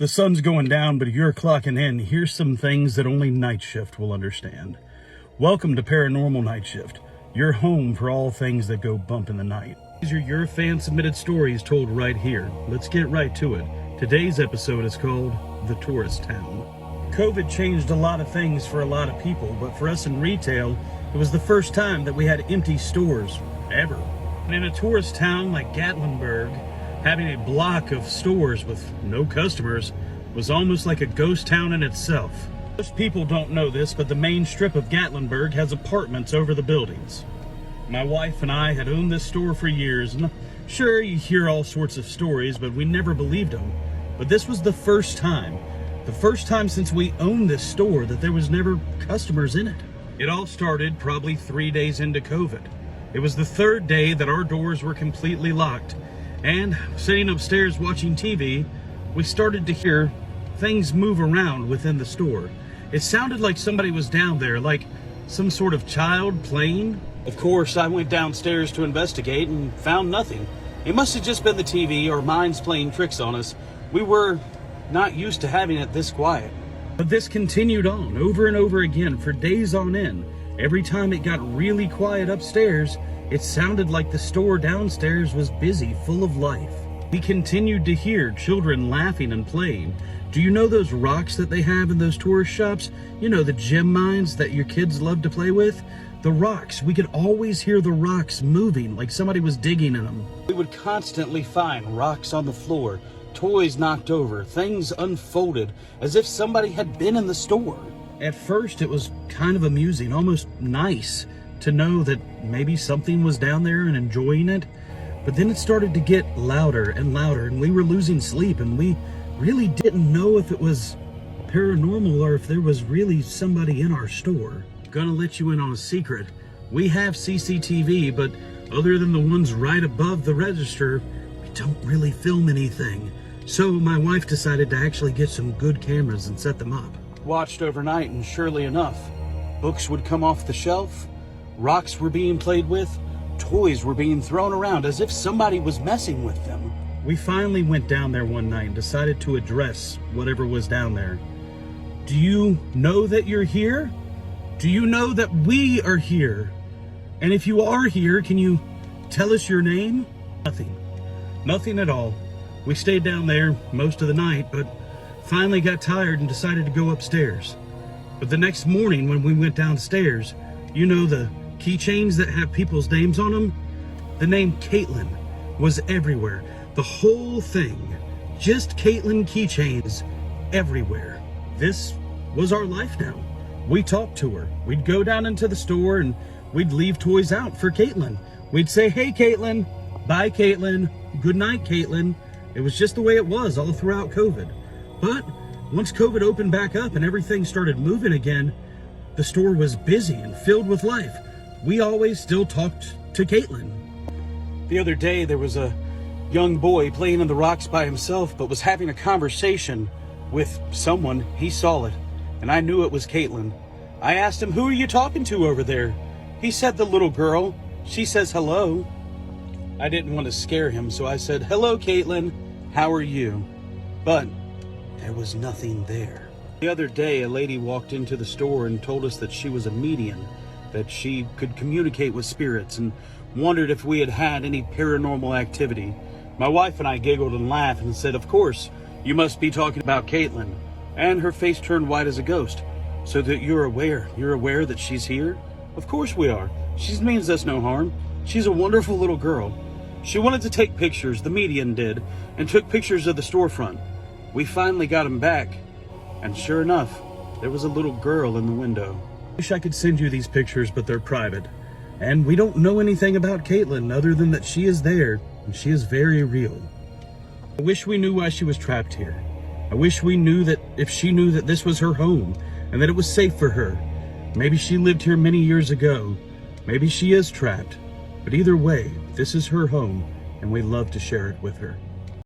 The sun's going down, but you're clocking in. Here's some things that only Night Shift will understand. Welcome to Paranormal Nightshift, your home for all things that go bump in the night. These are your fan-submitted stories told right here. Let's get right to it. Today's episode is called The Tourist Town. COVID changed a lot of things for a lot of people, but for us in retail, it was the first time that we had empty stores, ever. And in a tourist town like Gatlinburg, having a block of stores with no customers was almost like a ghost town in itself. Most people don't know this, but the main strip of Gatlinburg has apartments over the buildings. My wife and I had owned this store for years, and sure, you hear all sorts of stories, but we never believed them. But this was the first time since we owned this store that there was never customers in it. It all started probably 3 days into COVID. It was the third day that our doors were completely locked. And sitting upstairs watching TV, we started to hear things move around within the store. It sounded like somebody was down there, like some sort of child playing. Of course, I went downstairs to investigate and found nothing. It must have just been the TV or minds playing tricks on us. We were not used to having it this quiet. But this continued on over and over again for days on end. Every time it got really quiet upstairs, it sounded like the store downstairs was busy, full of life. We continued to hear children laughing and playing. Do you know those rocks that they have in those tourist shops? You know, the gem mines that your kids love to play with? The rocks, we could always hear the rocks moving like somebody was digging in them. We would constantly find rocks on the floor, toys knocked over, things unfolded, as if somebody had been in the store. At first, it was kind of amusing, almost nice, to know that maybe something was down there and enjoying it. But then it started to get louder and louder, and we were losing sleep, and we really didn't know if it was paranormal or if there was really somebody in our store. Gonna let you in on a secret. We have CCTV, but other than the ones right above the register, we don't really film anything. So my wife decided to actually get some good cameras and set them up. Watched overnight, and surely enough, books would come off the shelf, rocks were being played with, toys were being thrown around as if somebody was messing with them. We finally went down there one night and decided to address whatever was down there. Do you know that you're here? Do you know that we are here? And if you are here, can you tell us your name? Nothing. Nothing at all. We stayed down there most of the night, but finally got tired and decided to go upstairs. But the next morning when we went downstairs, you know the keychains that have people's names on them? The name Caitlyn was everywhere. The whole thing. Just Caitlyn keychains everywhere. This was our life now. We talked to her. We'd go down into the store and we'd leave toys out for Caitlyn. We'd say, "Hey Caitlyn, bye Caitlyn, good night Caitlyn." It was just the way it was all throughout COVID. But once COVID opened back up and everything started moving again, the store was busy and filled with life. We always still talked to Caitlyn. The other day, there was a young boy playing in the rocks by himself, but was having a conversation with someone. He saw it, and I knew it was Caitlyn. I asked him, "Who are you talking to over there?" He said, "The little girl. She says hello." I didn't want to scare him, so I said, "Hello, Caitlyn. How are you?" But there was nothing there. The other day, a lady walked into the store and told us that she was a medium, that she could communicate with spirits, and wondered if we had had any paranormal activity. My wife and I giggled and laughed and said, "Of course, you must be talking about Caitlyn." And her face turned white as a ghost. "So that you're aware that she's here?" "Of course we are. She means us no harm. She's a wonderful little girl. She wanted to take pictures, the medium did, and took pictures of the storefront. We finally got them back, and sure enough, there was a little girl in the window." I wish I could send you these pictures, but they're private. And we don't know anything about Caitlyn other than that she is there, and she is very real. I wish we knew why she was trapped here. I wish we knew that if she knew that this was her home, and that it was safe for her. Maybe she lived here many years ago. Maybe she is trapped. But either way, this is her home, and we love to share it with her.